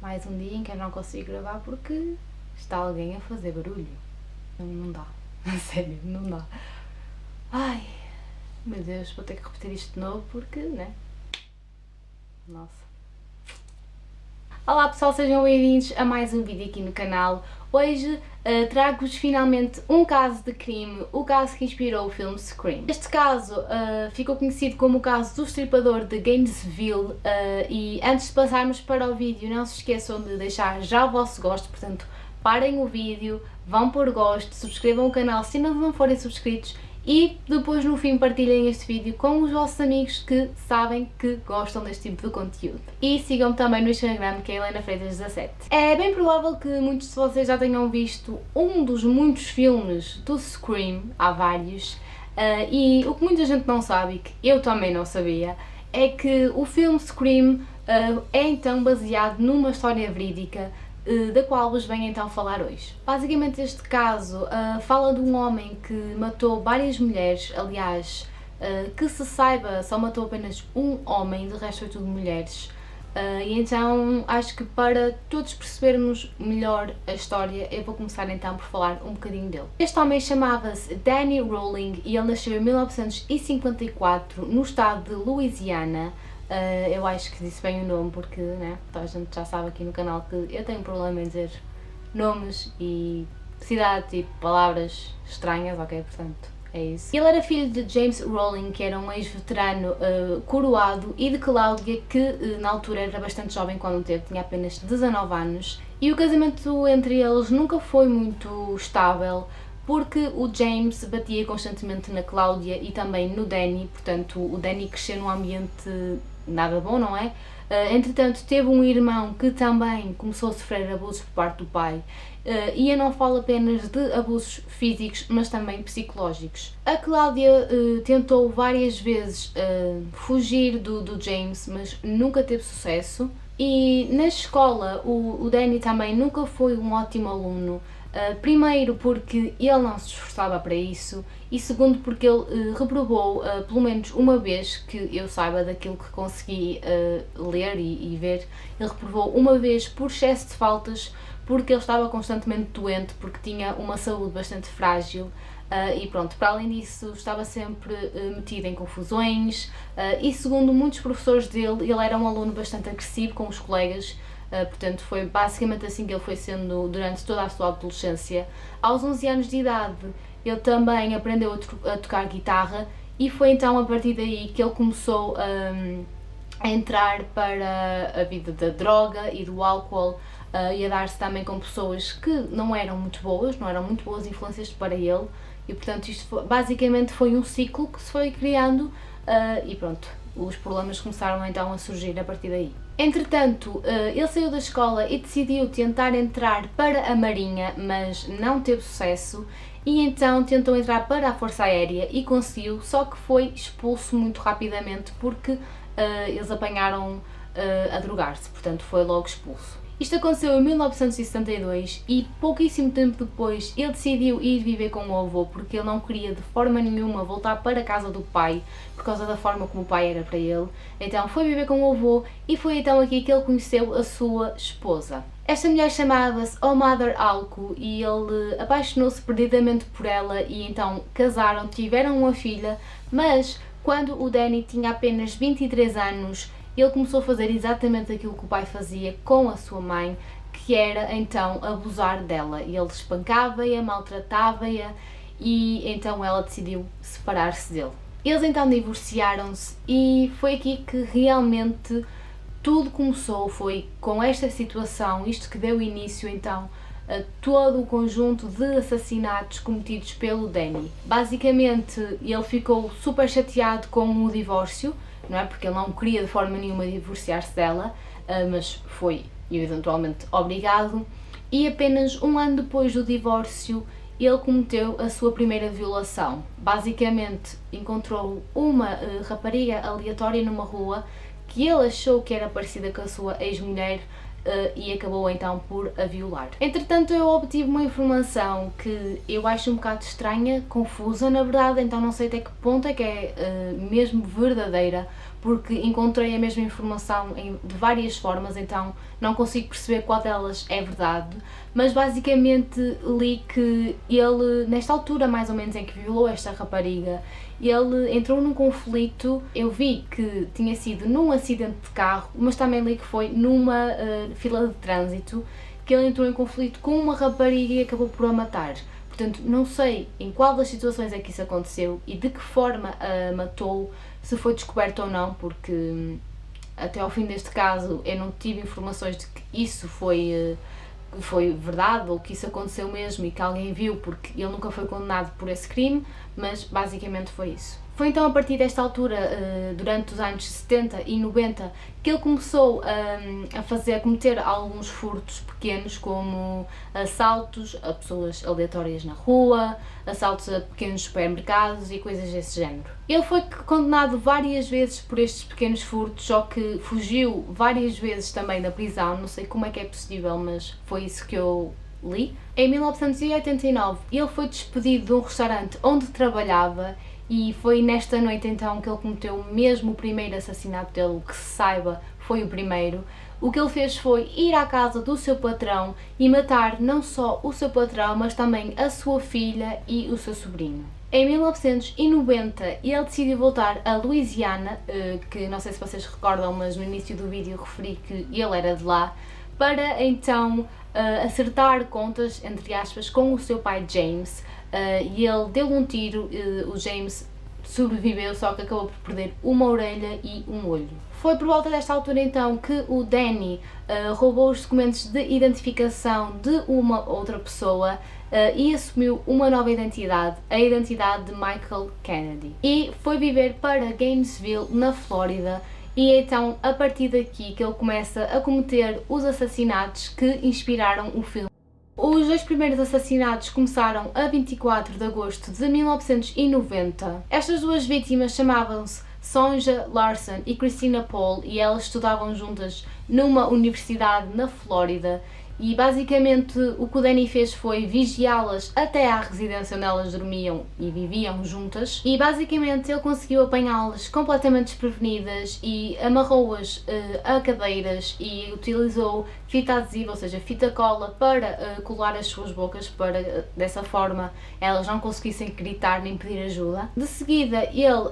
mais um dia em que eu não consigo gravar porque está alguém a fazer barulho. Não dá, a sério, não dá. Ai, meu Deus, vou ter que repetir isto de novo porque, né? Nossa. Olá pessoal, sejam bem-vindos a mais um vídeo aqui no canal. Hoje trago-vos finalmente um caso de crime, o caso que inspirou o filme Scream. Este caso ficou conhecido como o caso do estripador de Gainesville e antes de passarmos para o vídeo, não se esqueçam de deixar já o vosso gosto, portanto parem o vídeo, vão pôr gosto, subscrevam o canal se ainda não forem subscritos e depois no fim partilhem este vídeo com os vossos amigos que sabem que gostam deste tipo de conteúdo. E sigam-me também no Instagram, que é HelenaFreitas17. É bem provável que muitos de vocês já tenham visto um dos muitos filmes do Scream, há vários, e o que muita gente não sabe, e que eu também não sabia, é que o filme Scream é então baseado numa história verídica da qual vos venho então falar hoje. Basicamente este caso fala de um homem que matou várias mulheres, aliás, que se saiba só matou apenas um homem, de resto foi tudo mulheres. E então acho que para todos percebermos melhor a história eu vou começar então por falar um bocadinho dele. Este homem chamava-se Danny Rolling e ele nasceu em 1954 no estado de Louisiana. Eu acho que disse bem o nome porque, né, toda a gente já sabe aqui no canal que eu tenho problema em dizer nomes e cidades e palavras estranhas, ok? Portanto, é isso. Ele era filho de James Rolling, que era um ex-veterano coroado, e de Claudia, que na altura era bastante jovem quando teve, tinha apenas 19 anos. E o casamento entre eles nunca foi muito estável, porque o James batia constantemente na Cláudia e também no Danny, portanto o Danny cresceu num ambiente nada bom, não é? Entretanto teve um irmão que também começou a sofrer abusos por parte do pai, e eu não falo apenas de abusos físicos, mas também psicológicos. A Cláudia tentou várias vezes fugir do James, mas nunca teve sucesso. E na escola o Danny também nunca foi um ótimo aluno. Primeiro porque ele não se esforçava para isso e segundo porque ele reprovou pelo menos uma vez, que eu saiba daquilo que consegui ler e ver, ele reprovou uma vez por excesso de faltas porque ele estava constantemente doente, porque tinha uma saúde bastante frágil. E pronto, para além disso estava sempre metido em confusões e segundo muitos professores dele, ele era um aluno bastante agressivo com os colegas. Portanto foi basicamente assim que ele foi sendo durante toda a sua adolescência. Aos 11 anos de idade ele também aprendeu a tocar guitarra e foi então a partir daí que ele começou a entrar para a vida da droga e do álcool e a dar-se também com pessoas que não eram muito boas influências para ele. E portanto isto basicamente foi um ciclo que se foi criando e pronto, os problemas começaram então a surgir a partir daí. Entretanto, ele saiu da escola e decidiu tentar entrar para a Marinha, mas não teve sucesso e então tentou entrar para a Força Aérea e conseguiu, só que foi expulso muito rapidamente porque eles apanharam a drogar-se, portanto foi logo expulso. Isto aconteceu em 1972 e pouquíssimo tempo depois ele decidiu ir viver com o avô porque ele não queria de forma nenhuma voltar para a casa do pai por causa da forma como o pai era para ele. Então foi viver com o avô e foi então aqui que ele conheceu a sua esposa. Esta mulher chamava-se Mother Alco e ele apaixonou-se perdidamente por ela e então casaram, tiveram uma filha, mas quando o Danny tinha apenas 23 anos, ele começou a fazer exatamente aquilo que o pai fazia com a sua mãe, que era então abusar dela. Ele espancava-a, maltratava-a e então ela decidiu separar-se dele. Eles então divorciaram-se e foi aqui que realmente tudo começou, foi com esta situação, isto que deu início então a todo o conjunto de assassinatos cometidos pelo Danny. Basicamente ele ficou super chateado com o divórcio, não é? Porque ele não queria de forma nenhuma divorciar-se dela, mas foi eventualmente obrigado, e apenas um ano depois do divórcio ele cometeu a sua primeira violação. Basicamente encontrou uma rapariga aleatória numa rua que ele achou que era parecida com a sua ex-mulher e acabou então por a violar. Entretanto eu obtive uma informação que eu acho um bocado estranha, confusa na verdade, então não sei até que ponto é que é mesmo verdadeira, porque encontrei a mesma informação de várias formas, então não consigo perceber qual delas é verdade, mas basicamente li que ele, nesta altura mais ou menos em que violou esta rapariga, ele entrou num conflito. Eu vi que tinha sido num acidente de carro, mas também li que foi numa fila de trânsito, que ele entrou em conflito com uma rapariga e acabou por a matar. Portanto, não sei em qual das situações é que isso aconteceu e de que forma a matou, se foi descoberto ou não, porque até ao fim deste caso eu não tive informações de que isso foi verdade ou que isso aconteceu mesmo e que alguém viu, porque ele nunca foi condenado por esse crime, mas basicamente foi isso. Foi então a partir desta altura, durante os anos 70 e 90, que ele começou a cometer alguns furtos pequenos, como assaltos a pessoas aleatórias na rua, assaltos a pequenos supermercados e coisas desse género. Ele foi condenado várias vezes por estes pequenos furtos, só que fugiu várias vezes também da prisão. Não sei como é que é possível, mas foi isso que eu li. Em 1989, ele foi despedido de um restaurante onde trabalhava e foi nesta noite então que ele cometeu mesmo o primeiro assassinato dele, que se saiba foi o primeiro. O que ele fez foi ir à casa do seu patrão e matar não só o seu patrão, mas também a sua filha e o seu sobrinho. Em 1990 ele decidiu voltar a Louisiana, que não sei se vocês recordam, mas no início do vídeo referi que ele era de lá, para então acertar contas, entre aspas, com o seu pai James, e ele deu um tiro. O James sobreviveu, só que acabou por perder uma orelha e um olho. Foi por volta desta altura então que o Danny roubou os documentos de identificação de uma outra pessoa e assumiu uma nova identidade, a identidade de Michael Kennedy. E foi viver para Gainesville, na Flórida, e é então a partir daqui que ele começa a cometer os assassinatos que inspiraram o filme. Os dois primeiros assassinatos começaram a 24 de agosto de 1990. Estas duas vítimas chamavam-se Sonja Larson e Christina Paul e elas estudavam juntas numa universidade na Flórida. E basicamente o que o Danny fez foi vigiá-las até à residência onde elas dormiam e viviam juntas, e basicamente ele conseguiu apanhá-las completamente desprevenidas e amarrou-as a cadeiras e utilizou fita adesiva, ou seja, fita cola, para colar as suas bocas, para dessa forma elas não conseguissem gritar nem pedir ajuda. De seguida ele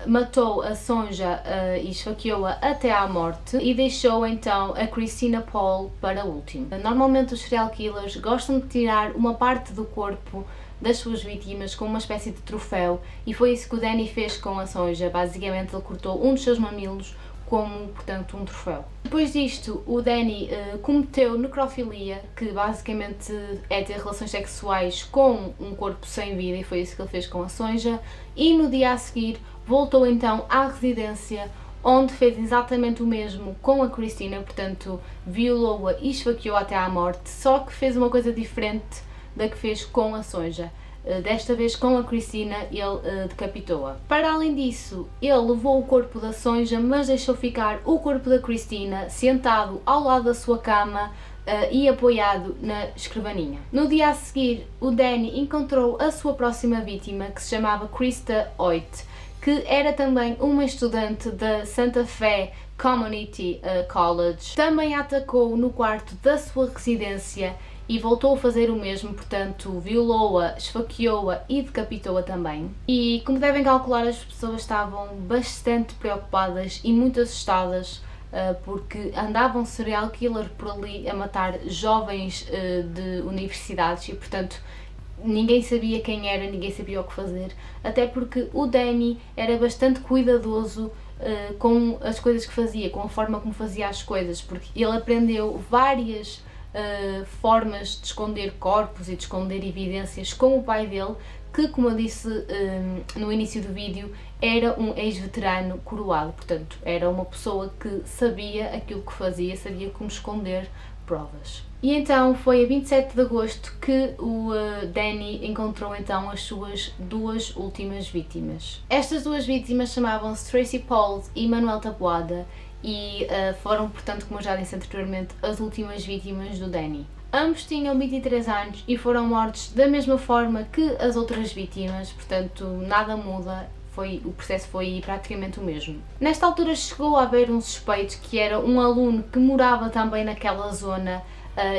matou a Sonja e esfaqueou-a até à morte e deixou então a Christina Paul para último. Normalmente os serial killers gostam de tirar uma parte do corpo das suas vítimas como uma espécie de troféu, e foi isso que o Danny fez com a Sonja. Basicamente ele cortou um dos seus mamilos como, portanto, um troféu. Depois disto, o Danny cometeu necrofilia, que basicamente é ter relações sexuais com um corpo sem vida, e foi isso que ele fez com a Sonja, e no dia a seguir voltou então à residência, onde fez exatamente o mesmo com a Christina, portanto violou-a e esfaqueou até à morte, só que fez uma coisa diferente da que fez com a Sonja. Desta vez com a Christina ele decapitou-a. Para além disso, ele levou o corpo da Sonja, mas deixou ficar o corpo da Christina sentado ao lado da sua cama e apoiado na escrivaninha. No dia a seguir, o Danny encontrou a sua próxima vítima, que se chamava Krista Hoyt, que era também uma estudante da Santa Fe Community College. Também a atacou no quarto da sua residência e voltou a fazer o mesmo, portanto violou-a, esfaqueou-a e decapitou-a também. E como devem calcular, as pessoas estavam bastante preocupadas e muito assustadas, porque andava um serial killer por ali a matar jovens de universidades e, portanto, ninguém sabia quem era, ninguém sabia o que fazer, até porque o Danny era bastante cuidadoso com as coisas que fazia, com a forma como fazia as coisas, porque ele aprendeu várias formas de esconder corpos e de esconder evidências com o pai dele, que, como eu disse no início do vídeo, era um ex-veterano coroado, portanto era uma pessoa que sabia aquilo que fazia, sabia como esconder provas. E então foi a 27 de agosto que o Danny encontrou então as suas duas últimas vítimas. Estas duas vítimas chamavam-se Tracy Pauls e Manuel Taboada e foram, portanto, como eu já disse anteriormente, as últimas vítimas do Danny. Ambos tinham 23 anos e foram mortos da mesma forma que as outras vítimas, portanto nada muda, o processo foi praticamente o mesmo. Nesta altura chegou a haver um suspeito que era um aluno que morava também naquela zona,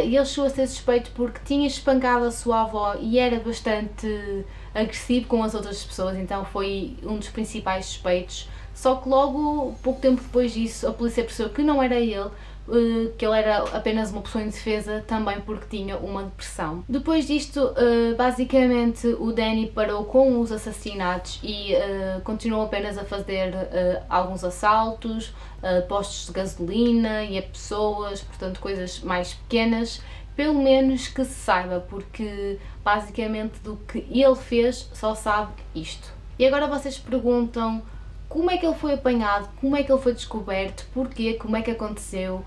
e ele chegou a ser suspeito porque tinha espancado a sua avó e era bastante agressivo com as outras pessoas, então foi um dos principais suspeitos. Só que logo, pouco tempo depois disso, a polícia percebeu que não era ele, que ele era apenas uma pessoa indefesa, também porque tinha uma depressão. Depois disto, basicamente o Danny parou com os assassinatos e continuou apenas a fazer alguns assaltos, postos de gasolina e a pessoas, portanto coisas mais pequenas, pelo menos que se saiba, porque basicamente do que ele fez só sabe isto. E agora vocês perguntam: como é que ele foi apanhado? Como é que ele foi descoberto? Porquê? Como é que aconteceu?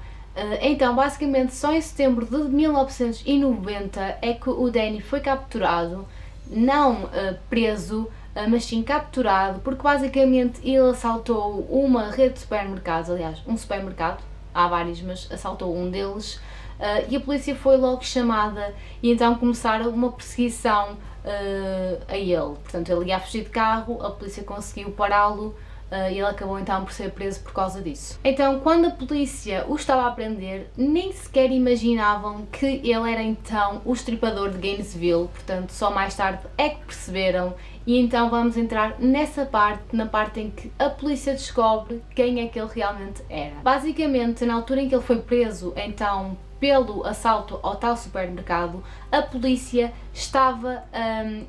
Então, basicamente, só em setembro de 1990 é que o Danny foi capturado, não preso, mas sim capturado, porque basicamente ele assaltou uma rede de supermercados, aliás, um supermercado, há vários, mas assaltou um deles, e a polícia foi logo chamada e então começaram uma perseguição a ele. Portanto, ele ia fugir de carro, a polícia conseguiu pará-lo, e ele acabou então por ser preso por causa disso. Então, quando a polícia o estava a prender, nem sequer imaginavam que ele era então o estripador de Gainesville, portanto só mais tarde é que perceberam, e então vamos entrar nessa parte, na parte em que a polícia descobre quem é que ele realmente era. Basicamente, na altura em que ele foi preso, então pelo assalto ao tal supermercado, a polícia estava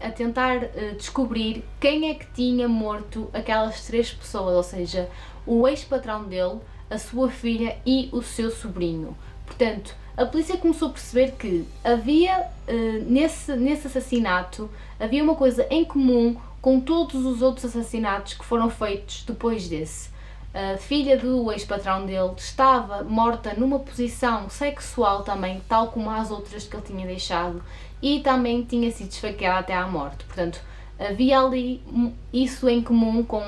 a tentar descobrir quem é que tinha morto aquelas 3 pessoas, ou seja, o ex-patrão dele, a sua filha e o seu sobrinho. Portanto, a polícia começou a perceber que havia, nesse assassinato, havia uma coisa em comum com todos os outros assassinatos que foram feitos depois desse. A filha do ex-patrão dele estava morta numa posição sexual também, tal como as outras que ele tinha deixado, e também tinha sido esfaqueada até à morte. Portanto, havia ali isso em comum com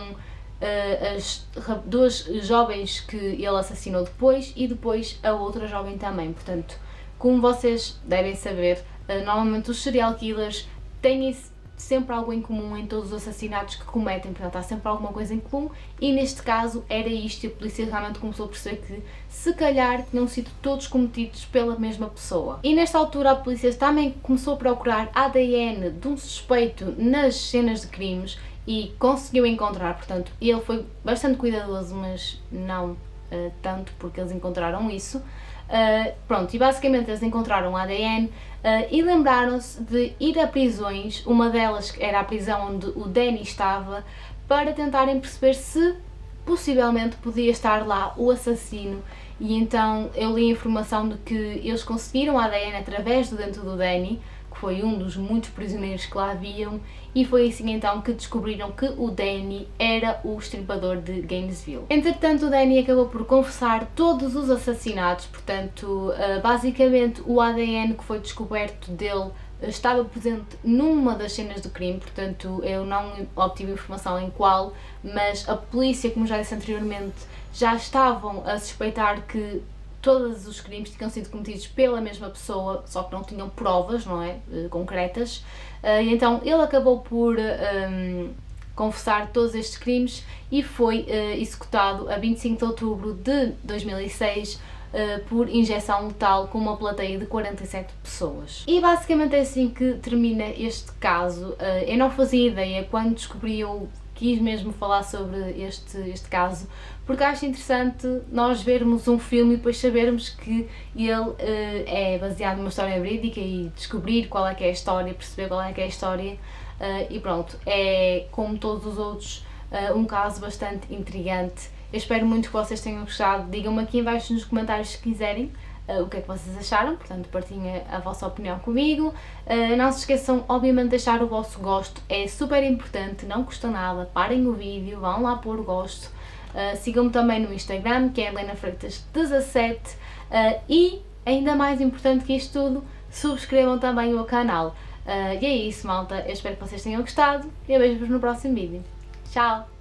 as 2 jovens que ele assassinou depois e depois a outra jovem também. Portanto, como vocês devem saber, normalmente os serial killers têm sempre algo em comum em todos os assassinatos que cometem, portanto há sempre alguma coisa em comum, e neste caso era isto, e a polícia realmente começou a perceber que se calhar tinham sido todos cometidos pela mesma pessoa. E nesta altura a polícia também começou a procurar ADN de um suspeito nas cenas de crimes e conseguiu encontrar, portanto ele foi bastante cuidadoso, mas não tanto, porque eles encontraram isso. Pronto, e basicamente eles encontraram ADN e lembraram-se de ir a prisões, uma delas era a prisão onde o Danny estava, para tentarem perceber se possivelmente podia estar lá o assassino. E então eu li a informação de que eles conseguiram ADN através do dente do Danny, que foi um dos muitos prisioneiros que lá haviam, e foi assim então que descobriram que o Danny era o estripador de Gainesville. Entretanto, o Danny acabou por confessar todos os assassinatos, portanto, basicamente o ADN que foi descoberto dele estava presente numa das cenas do crime, portanto eu não obtive informação em qual, mas a polícia, como já disse anteriormente, já estavam a suspeitar que todos os crimes tinham sido cometidos pela mesma pessoa, só que não tinham provas, não é, concretas, e então ele acabou por confessar todos estes crimes e foi executado a 25 de outubro de 2006 por injeção letal com uma plateia de 47 pessoas. E basicamente é assim que termina este caso. Eu não fazia ideia, quando descobri, eu quis mesmo falar sobre este caso, porque acho interessante nós vermos um filme e depois sabermos que ele é baseado numa história verídica e descobrir qual é que é a história, perceber qual é que é a história, e pronto, é como todos os outros um caso bastante intrigante. Eu espero muito que vocês tenham gostado. Digam-me aqui em baixo nos comentários se quiserem o que é que vocês acharam, portanto partilhem a vossa opinião comigo. Não se esqueçam obviamente de deixar o vosso gosto, é super importante, não custa nada, parem o vídeo, vão lá pôr o gosto. Sigam-me também no Instagram, que é Helena Freitas 17, e ainda mais importante que isto tudo, subscrevam também o meu canal. E é isso, malta, eu espero que vocês tenham gostado e eu vejo-vos no próximo vídeo. Tchau!